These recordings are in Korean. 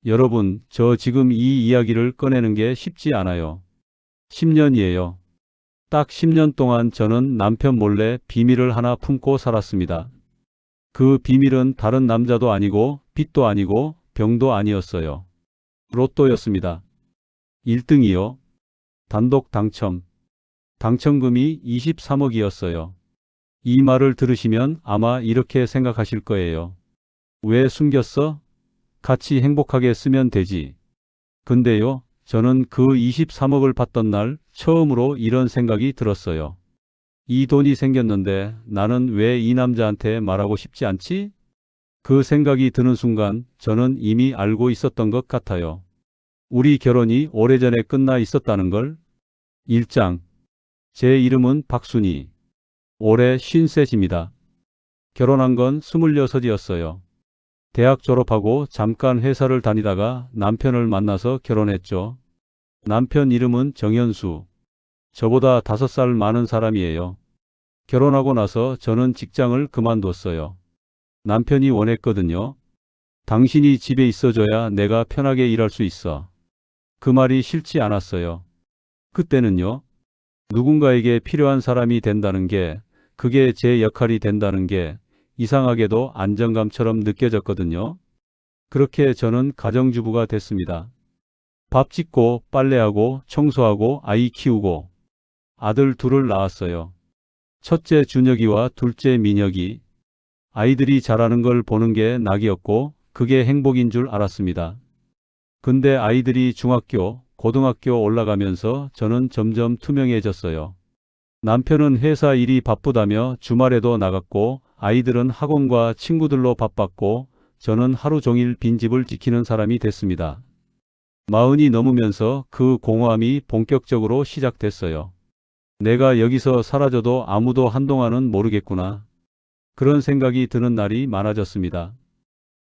여러분, 저 지금 이 이야기를 꺼내는 게 쉽지 않아요. 10년이에요. 딱 10년 동안 저는 남편 몰래 비밀을 하나 품고 살았습니다. 그 비밀은 다른 남자도 아니고 빚도 아니고 병도 아니었어요. 로또였습니다. 1등이요. 단독 당첨. 당첨금이 23억이었어요. 이 말을 들으시면 아마 이렇게 생각하실 거예요. 왜 숨겼어? 같이 행복하게 쓰면 되지. 근데요, 저는 그 23억을 받던 날 처음으로 이런 생각이 들었어요. 이 돈이 생겼는데 나는 왜 이 남자한테 말하고 싶지 않지? 그 생각이 드는 순간 저는 이미 알고 있었던 것 같아요. 우리 결혼이 오래전에 끝나 있었다는 걸. 1장. 제 이름은 박순희. 올해 53입니다. 결혼한 건 26이었어요. 대학 졸업하고 잠깐 회사를 다니다가 남편을 만나서 결혼했죠. 남편 이름은 정현수. 저보다 5살 많은 사람이에요. 결혼하고 나서 저는 직장을 그만뒀어요. 남편이 원했거든요. 당신이 집에 있어줘야 내가 편하게 일할 수 있어. 그 말이 싫지 않았어요. 그때는요. 누군가에게 필요한 사람이 된다는 게, 그게 제 역할이 된다는 게 이상하게도 안정감처럼 느껴졌거든요. 그렇게 저는 가정주부가 됐습니다. 밥 짓고 빨래하고 청소하고 아이 키우고 아들 둘을 낳았어요. 첫째 준혁이와 둘째 민혁이. 아이들이 자라는 걸 보는 게 낙이었고 그게 행복인 줄 알았습니다. 근데 아이들이 중학교, 고등학교 올라가면서 저는 점점 투명해졌어요. 남편은 회사 일이 바쁘다며 주말에도 나갔고 아이들은 학원과 친구들로 바빴고 저는 하루 종일 빈집을 지키는 사람이 됐습니다. 40이 넘으면서 그 공허함이 본격적으로 시작됐어요. 내가 여기서 사라져도 아무도 한동안은 모르겠구나. 그런 생각이 드는 날이 많아졌습니다.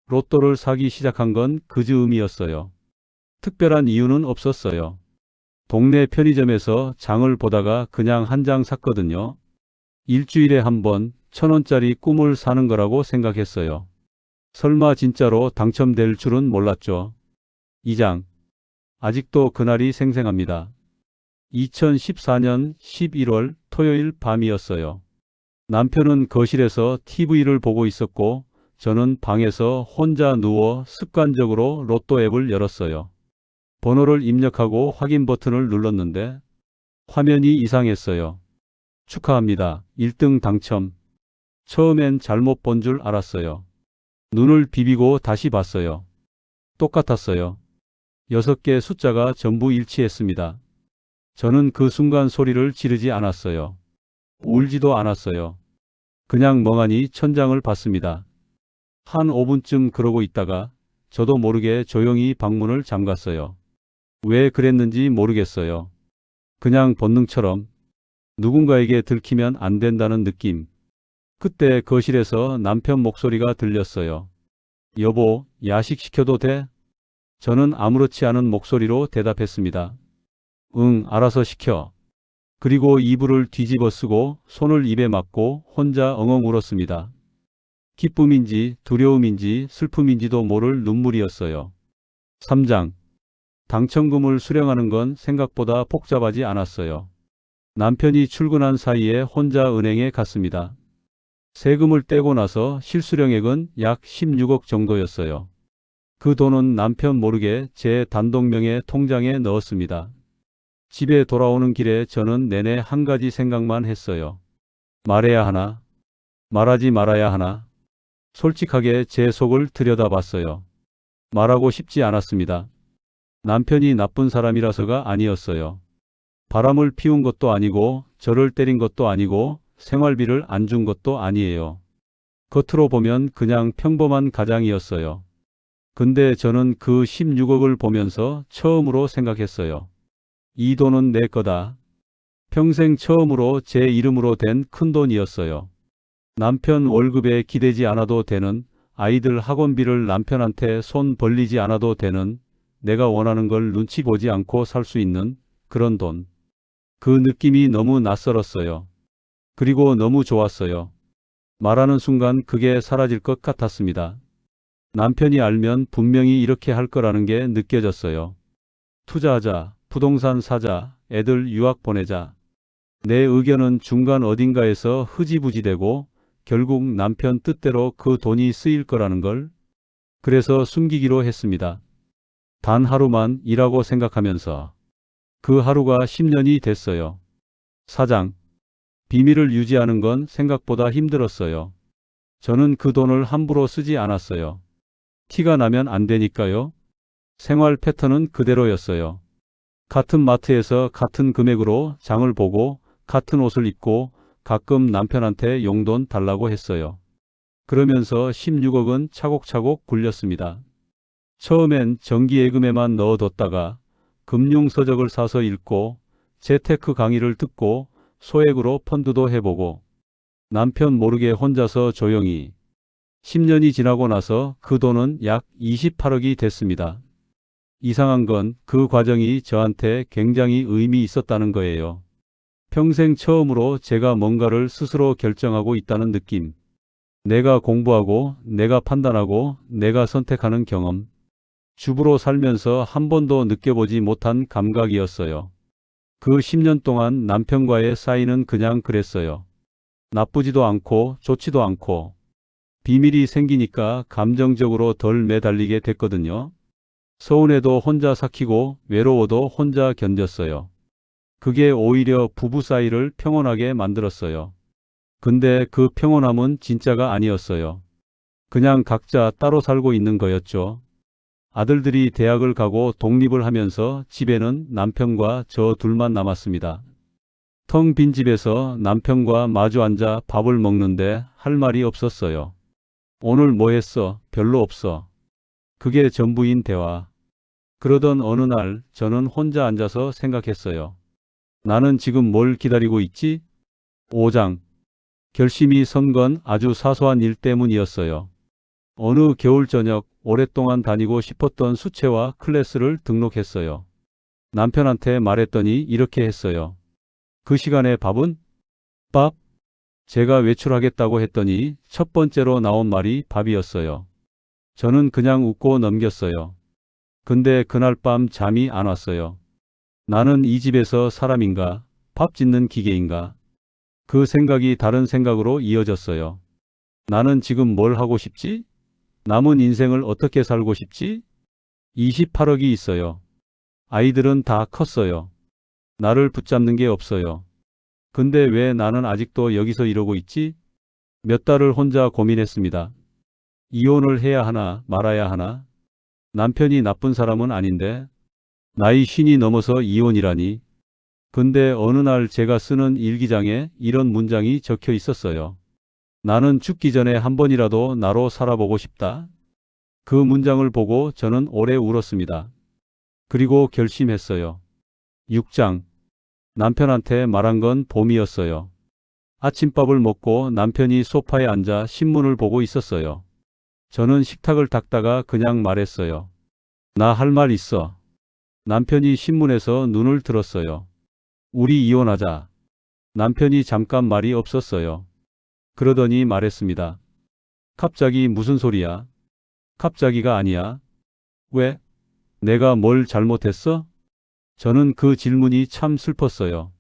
로또를 사기 시작한 건 그 즈음이었어요. 특별한 이유는 없었어요. 동네 편의점에서 장을 보다가 그냥 한 장 샀거든요. 일주일에 한 번 1,000원짜리 꿈을 사는 거라고 생각했어요. 설마 진짜로 당첨될 줄은 몰랐죠. 2장. 아직도 그날이 생생합니다. 2014년 11월 토요일 밤이었어요. 남편은 거실에서 TV를 보고 있었고 저는 방에서 혼자 누워 습관적으로 로또 앱을 열었어요. 번호를 입력하고 확인 버튼을 눌렀는데 화면이 이상했어요. 축하합니다. 1등 당첨. 처음엔 잘못 본 줄 알았어요. 눈을 비비고 다시 봤어요. 똑같았어요. 6개 숫자가 전부 일치했습니다. 저는 그 순간 소리를 지르지 않았어요. 울지도 않았어요. 그냥 멍하니 천장을 봤습니다. 한 5분쯤 그러고 있다가 저도 모르게 조용히 방문을 잠갔어요. 왜 그랬는지 모르겠어요. 그냥 본능처럼 누군가에게 들키면 안 된다는 느낌. 그때 거실에서 남편 목소리가 들렸어요. 여보, 야식 시켜도 돼? 저는 아무렇지 않은 목소리로 대답했습니다. 응, 알아서 시켜. 그리고 이불을 뒤집어 쓰고 손을 입에 막고 혼자 엉엉 울었습니다. 기쁨인지 두려움인지 슬픔인지도 모를 눈물이었어요. 3장. 당첨금을 수령하는 건 생각보다 복잡하지 않았어요. 남편이 출근한 사이에 혼자 은행에 갔습니다. 세금을 떼고 나서 실수령액은 약 16억 정도였어요. 그 돈은 남편 모르게 제 단독명의 통장에 넣었습니다. 집에 돌아오는 길에 저는 내내 한 가지 생각만 했어요. 말해야 하나? 말하지 말아야 하나? 솔직하게 제 속을 들여다봤어요. 말하고 싶지 않았습니다. 남편이 나쁜 사람이라서가 아니었어요. 바람을 피운 것도 아니고 저를 때린 것도 아니고 생활비를 안 준 것도 아니에요. 겉으로 보면 그냥 평범한 가장이었어요. 근데 저는 그 16억을 보면서 처음으로 생각했어요. 이 돈은 내 거다. 평생 처음으로 제 이름으로 된 큰돈이었어요. 남편 월급에 기대지 않아도 되는, 아이들 학원비를 남편한테 손 벌리지 않아도 되는, 내가 원하는 걸 눈치 보지 않고 살 수 있는 그런 돈. 그 느낌이 너무 낯설었어요. 그리고 너무 좋았어요. 말하는 순간 그게 사라질 것 같았습니다. 남편이 알면 분명히 이렇게 할 거라는 게 느껴졌어요. 투자하자, 부동산 사자, 애들 유학 보내자. 내 의견은 중간 어딘가에서 흐지부지되고 결국 남편 뜻대로 그 돈이 쓰일 거라는 걸. 그래서 숨기기로 했습니다. 단 하루만 일하고 생각하면서. 그 하루가 10년이 됐어요. 사장, 비밀을 유지하는 건 생각보다 힘들었어요. 저는 그 돈을 함부로 쓰지 않았어요. 티가 나면 안 되니까요. 생활 패턴은 그대로였어요. 같은 마트에서 같은 금액으로 장을 보고 같은 옷을 입고 가끔 남편한테 용돈 달라고 했어요. 그러면서 16억은 차곡차곡 굴렸습니다. 처음엔 정기예금에만 넣어뒀다가 금융서적을 사서 읽고 재테크 강의를 듣고 소액으로 펀드도 해보고 남편 모르게 혼자서 조용히 10년이 지나고 나서 그 돈은 약 28억이 됐습니다. 이상한 건 그 과정이 저한테 굉장히 의미 있었다는 거예요. 평생 처음으로 제가 뭔가를 스스로 결정하고 있다는 느낌. 내가 공부하고, 내가 판단하고, 내가 선택하는 경험. 주부로 살면서 한 번도 느껴보지 못한 감각이었어요. 그 10년 동안 남편과의 사이는 그냥 그랬어요. 나쁘지도 않고 좋지도 않고 비밀이 생기니까 감정적으로 덜 매달리게 됐거든요. 서운해도 혼자 삭히고 외로워도 혼자 견뎠어요. 그게 오히려 부부 사이를 평온하게 만들었어요. 근데 그 평온함은 진짜가 아니었어요. 그냥 각자 따로 살고 있는 거였죠. 아들들이 대학을 가고 독립을 하면서 집에는 남편과 저 둘만 남았습니다. 텅 빈 집에서 남편과 마주 앉아 밥을 먹는데 할 말이 없었어요. 오늘 뭐 했어? 별로 없어. 그게 전부인 대화. 그러던 어느 날 저는 혼자 앉아서 생각했어요. 나는 지금 뭘 기다리고 있지? 5장. 결심이 선 건 아주 사소한 일 때문이었어요. 어느 겨울 저녁 오랫동안 다니고 싶었던 수채화 클래스를 등록했어요. 남편한테 말했더니 이렇게 했어요. 그 시간에 밥은? 밥? 제가 외출하겠다고 했더니 첫 번째로 나온 말이 밥이었어요. 저는 그냥 웃고 넘겼어요. 근데 그날 밤 잠이 안 왔어요. 나는 이 집에서 사람인가? 밥 짓는 기계인가? 그 생각이 다른 생각으로 이어졌어요. 나는 지금 뭘 하고 싶지? 남은 인생을 어떻게 살고 싶지? 28억이 있어요. 아이들은 다 컸어요. 나를 붙잡는 게 없어요. 근데 왜 나는 아직도 여기서 이러고 있지? 몇 달을 혼자 고민했습니다. 이혼을 해야 하나 말아야 하나? 남편이 나쁜 사람은 아닌데 나이 50이 넘어서 이혼이라니. 근데 어느 날 제가 쓰는 일기장에 이런 문장이 적혀 있었어요. 나는 죽기 전에 한 번이라도 나로 살아보고 싶다. 그 문장을 보고 저는 오래 울었습니다. 그리고 결심했어요. 6장. 남편한테 말한 건 봄이었어요. 아침밥을 먹고 남편이 소파에 앉아 신문을 보고 있었어요. 저는 식탁을 닦다가 그냥 말했어요. 나 할 말 있어. 남편이 신문에서 눈을 들었어요. 우리 이혼하자. 남편이 잠깐 말이 없었어요. 그러더니 말했습니다. 갑자기 무슨 소리야? 갑자기가 아니야. 왜? 내가 뭘 잘못했어? 저는 그 질문이 참 슬펐어요.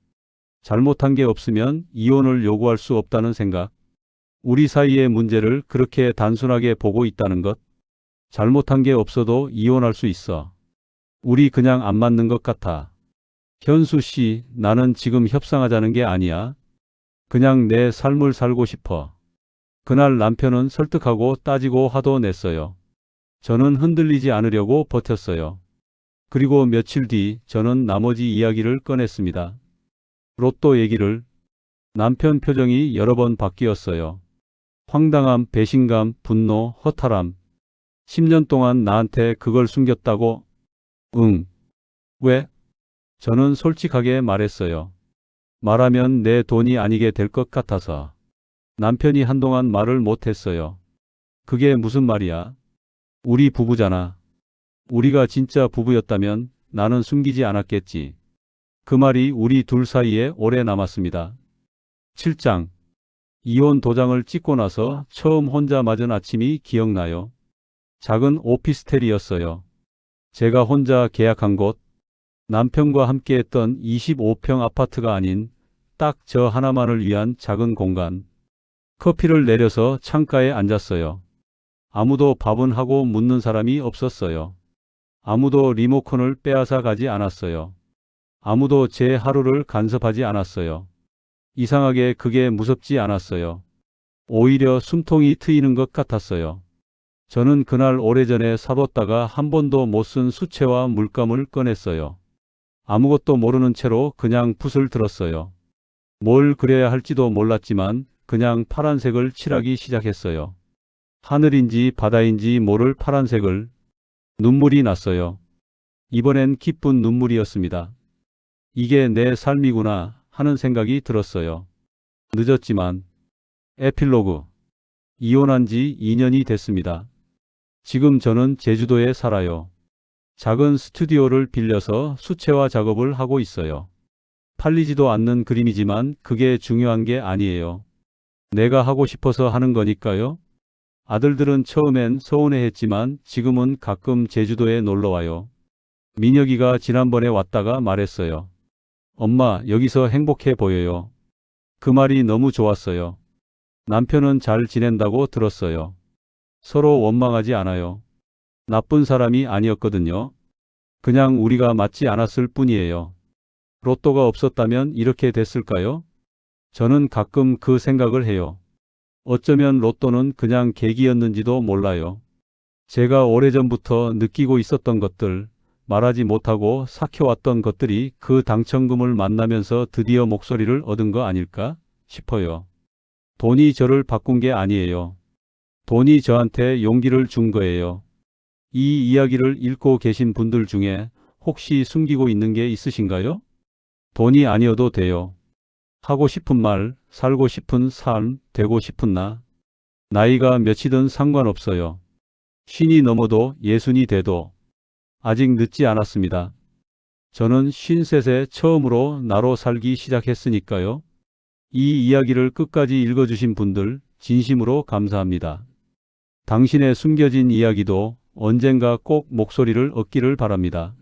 잘못한 게 없으면 이혼을 요구할 수 없다는 생각. 우리 사이의 문제를 그렇게 단순하게 보고 있다는 것. 잘못한 게 없어도 이혼할 수 있어. 우리 그냥 안 맞는 것 같아. 현수 씨, 나는 지금 협상하자는 게 아니야. 그냥 내 삶을 살고 싶어. 그날 남편은 설득하고 따지고 화도 냈어요. 저는 흔들리지 않으려고 버텼어요. 그리고 며칠 뒤 저는 나머지 이야기를 꺼냈습니다. 로또 얘기를. 남편 표정이 여러 번 바뀌었어요. 황당함, 배신감, 분노, 허탈함. 10년 동안 나한테 그걸 숨겼다고? 응. 왜? 저는 솔직하게 말했어요. 말하면 내 돈이 아니게 될 것 같아서. 남편이 한동안 말을 못했어요. 그게 무슨 말이야? 우리 부부잖아. 우리가 진짜 부부였다면 나는 숨기지 않았겠지. 그 말이 우리 둘 사이에 오래 남았습니다. 7장. 이혼 도장을 찍고 나서 처음 혼자 맞은 아침이 기억나요. 작은 오피스텔이었어요. 제가 혼자 계약한 곳, 남편과 함께했던 25평 아파트가 아닌 딱 저 하나만을 위한 작은 공간. 커피를 내려서 창가에 앉았어요. 아무도 밥은 하고 묻는 사람이 없었어요. 아무도 리모컨을 빼앗아 가지 않았어요. 아무도 제 하루를 간섭하지 않았어요. 이상하게 그게 무섭지 않았어요. 오히려 숨통이 트이는 것 같았어요. 저는 그날 오래전에 사뒀다가 한 번도 못 쓴 수채화 물감을 꺼냈어요. 아무것도 모르는 채로 그냥 붓을 들었어요. 뭘 그려야 할지도 몰랐지만 그냥 파란색을 칠하기 시작했어요. 하늘인지 바다인지 모를 파란색을. 눈물이 났어요. 이번엔 기쁜 눈물이었습니다. 이게 내 삶이구나 하는 생각이 들었어요. 늦었지만. 에필로그. 이혼한 지 2년이 됐습니다. 지금 저는 제주도에 살아요. 작은 스튜디오를 빌려서 수채화 작업을 하고 있어요. 팔리지도 않는 그림이지만 그게 중요한 게 아니에요. 내가 하고 싶어서 하는 거니까요. 아들들은 처음엔 서운해했지만 지금은 가끔 제주도에 놀러와요. 민혁이가 지난번에 왔다가 말했어요. 엄마, 여기서 행복해 보여요. 그 말이 너무 좋았어요. 남편은 잘 지낸다고 들었어요. 서로 원망하지 않아요. 나쁜 사람이 아니었거든요. 그냥 우리가 맞지 않았을 뿐이에요. 로또가 없었다면 이렇게 됐을까요? 저는 가끔 그 생각을 해요. 어쩌면 로또는 그냥 계기였는지도 몰라요. 제가 오래전부터 느끼고 있었던 것들, 말하지 못하고 삭혀왔던 것들이 그 당첨금을 만나면서 드디어 목소리를 얻은 거 아닐까 싶어요. 돈이 저를 바꾼 게 아니에요. 돈이 저한테 용기를 준 거예요. 이 이야기를 읽고 계신 분들 중에 혹시 숨기고 있는 게 있으신가요? 돈이 아니어도 돼요. 하고 싶은 말, 살고 싶은 삶, 되고 싶은 나. 나이가 몇이든 상관없어요. 50이 넘어도 60이 돼도 아직 늦지 않았습니다. 저는 53세 처음으로 나로 살기 시작했으니까요. 이 이야기를 끝까지 읽어주신 분들 진심으로 감사합니다. 당신의 숨겨진 이야기도 언젠가 꼭 목소리를 얻기를 바랍니다.